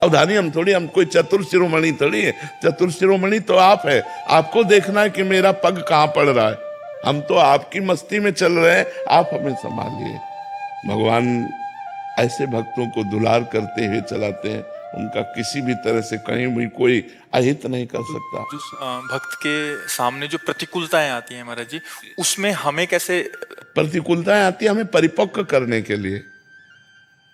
सावधानी हम कोई चतुर शिरोमणि थोड़ी है। चतुर शिरोमणि तो आप है, आपको देखना है कि मेरा पग कहाँ पड़ रहा है। हम तो आपकी मस्ती में चल रहे हैं, आप हमें संभालिए। भगवान ऐसे भक्तों को दुलार करते हुए चलाते हैं, उनका किसी भी तरह से कहीं भी कोई अहित नहीं कर सकता। जो भक्त के सामने जो प्रतिकूलताएं आती हैं महाराज जी, उसमें हमें कैसे? प्रतिकूलताएं आती है हमें परिपक्व करने के लिए,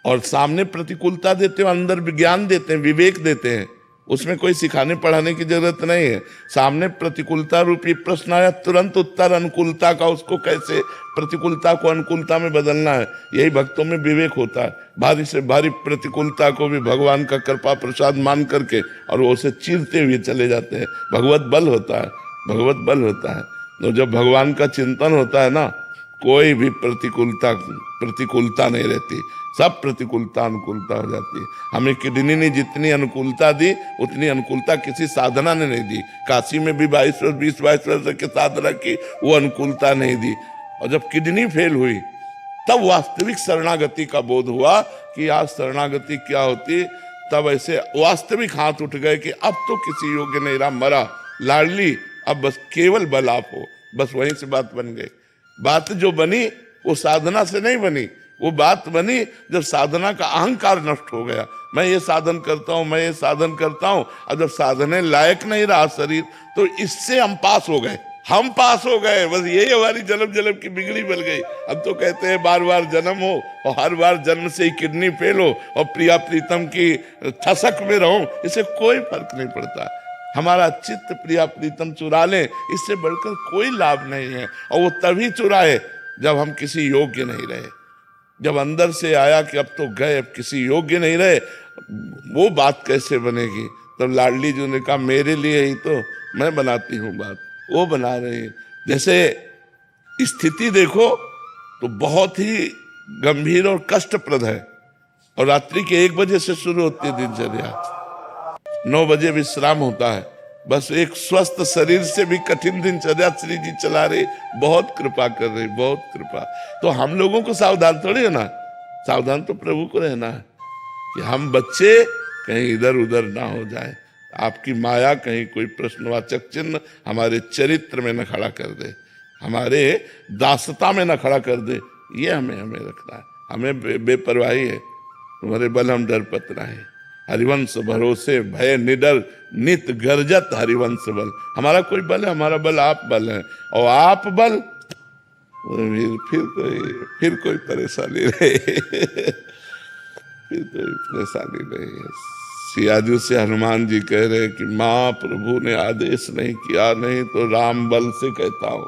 और सामने प्रतिकूलता देते हो, अंदर विज्ञान देते हैं, विवेक देते हैं। उसमें कोई सिखाने पढ़ाने की जरूरत नहीं है। सामने प्रतिकूलता रूपी प्रश्न आया, तुरंत उत्तर अनुकूलता का, उसको कैसे प्रतिकूलता को अनुकूलता में बदलना है, यही भक्तों में विवेक होता है। भारी से भारी प्रतिकूलता को भी भगवान का कृपा प्रसाद मान करके और वो उसे चीरते हुए चले जाते हैं। भगवत बल होता है, भगवत बल होता है। तो जब भगवान का चिंतन होता है ना, कोई भी प्रतिकूलता नहीं रहती, सब प्रतिकूलता अनुकूलता हो जाती है। हमें किडनी ने जितनी अनुकूलता दी, उतनी अनुकूलता किसी साधना ने नहीं दी। काशी में भी 20 वर्ष की साधना की, वो अनुकूलता नहीं दी। और जब किडनी फेल हुई, तब वास्तविक शरणागति का बोध हुआ कि आज शरणागति क्या होती। तब ऐसे वास्तविक हाथ उठ गए कि अब तो किसी योग्य नहीं रहा, मरा लाडली, अब बस केवल बल आप हो। बस वहीं से बात बन गई। बात जो बनी वो साधना से नहीं बनी, वो बात बनी जब साधना का अहंकार नष्ट हो गया। मैं ये साधन करता हूं, मैं ये साधन करता हूं, और जब साधने लायक नहीं रहा शरीर, तो इससे हम पास हो गए, हम पास हो गए। बस यही हमारी जन्म जन्म की बिगड़ी बन गई। अब तो कहते हैं बार बार जन्म हो और हर बार जन्म से ही किडनी फेल हो और प्रिया प्रीतम की ठसक में रहो, इससे कोई फर्क नहीं पड़ता। हमारा चित्त प्रिया प्रीतम चुरा ले, इससे बढ़कर कोई लाभ नहीं है। और वो तभी चुराए जब हम किसी योग्य नहीं रहे, जब अंदर से आया कि अब तो गए, अब किसी योग्य नहीं रहे, वो बात कैसे बनेगी। तब लाडली जी ने कहा मेरे लिए ही तो मैं बनाती हूँ बात, वो बना रही है। जैसे स्थिति देखो तो बहुत ही गंभीर और कष्टप्रद है, और रात्रि के 1 बजे से शुरू होती है दिनचर्या, 9 बजे विश्राम होता है। बस एक स्वस्थ शरीर से भी कठिन दिनचर्या श्री जी चला रहे, बहुत कृपा कर रहे, बहुत कृपा। तो हम लोगों को सावधान थोड़ी है ना, सावधान तो प्रभु को रहना है कि हम बच्चे कहीं इधर उधर ना हो जाए। आपकी माया कहीं कोई प्रश्नवाचक चिन्ह हमारे चरित्र में न खड़ा कर दे, हमारे दासता में न खड़ा कर दे, ये हमें रखना है। हमें बेपरवाही है, तुम्हारे बल हम डर पत रहे, हरिवंश भरोसे भय निडर नित गर्जत हरिवंश बल। हमारा कोई बल है, हमारा बल आप बल है, और आप बल फिर कोई परेशानी नहीं फिर कोई परेशानी नहीं है। सियाजू से हनुमान जी कह रहे कि माँ प्रभु ने आदेश नहीं किया, नहीं तो राम बल से कहता हूँ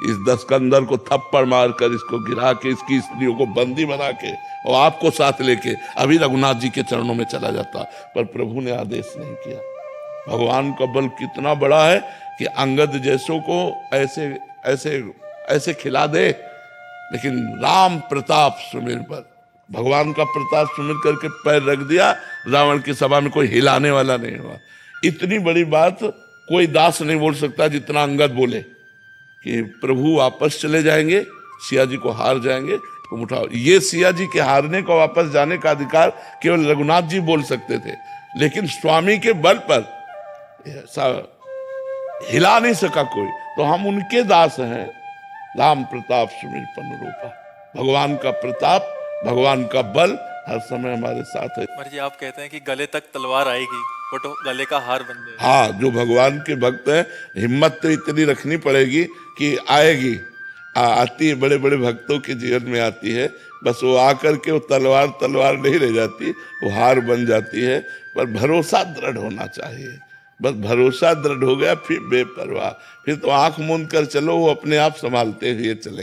इस दस्कंदर को थप्पड़ मारकर इसको गिरा के इसकी स्त्रियों को बंदी बना के और आपको साथ लेके अभी रघुनाथ जी के चरणों में चला जाता, पर प्रभु ने आदेश नहीं किया। भगवान का बल कितना बड़ा है कि अंगद जैसों को ऐसे ऐसे ऐसे खिला दे, लेकिन राम प्रताप सुमिर पर, भगवान का प्रताप सुमिर करके पैर रख दिया, रावण की सभा में कोई हिलाने वाला नहीं हुआ। इतनी बड़ी बात कोई दास नहीं बोल सकता जितना अंगद बोले कि प्रभु वापस चले जाएंगे, सिया जी को हार जाएंगे, तुम उठाओ। ये सिया जी के हारने को वापस जाने का अधिकार केवल रघुनाथ जी बोल सकते थे, लेकिन स्वामी के बल पर ऐसा हिला नहीं सका कोई। तो हम उनके दास हैं। राम प्रताप सुमिर पन रूपा, भगवान का प्रताप, भगवान का बल हर समय हमारे साथ है। महाराज जी आप कहते हैं कि गले तक तलवार आएगी, बट गले का हार बन जाएगा। हाँ, जो भगवान के भक्त हैं, हिम्मत तो इतनी रखनी पड़ेगी कि आएगी, आती है, बड़े बड़े भक्तों के जीवन में आती है। बस वो आकर के वो तलवार नहीं रह जाती, वो हार बन जाती है। पर भरोसा दृढ़ होना चाहिए, बस भरोसा दृढ़ हो गया फिर बेपरवाह, फिर तो आंख मूंद कर चलो, वो अपने आप संभालते हुए चले।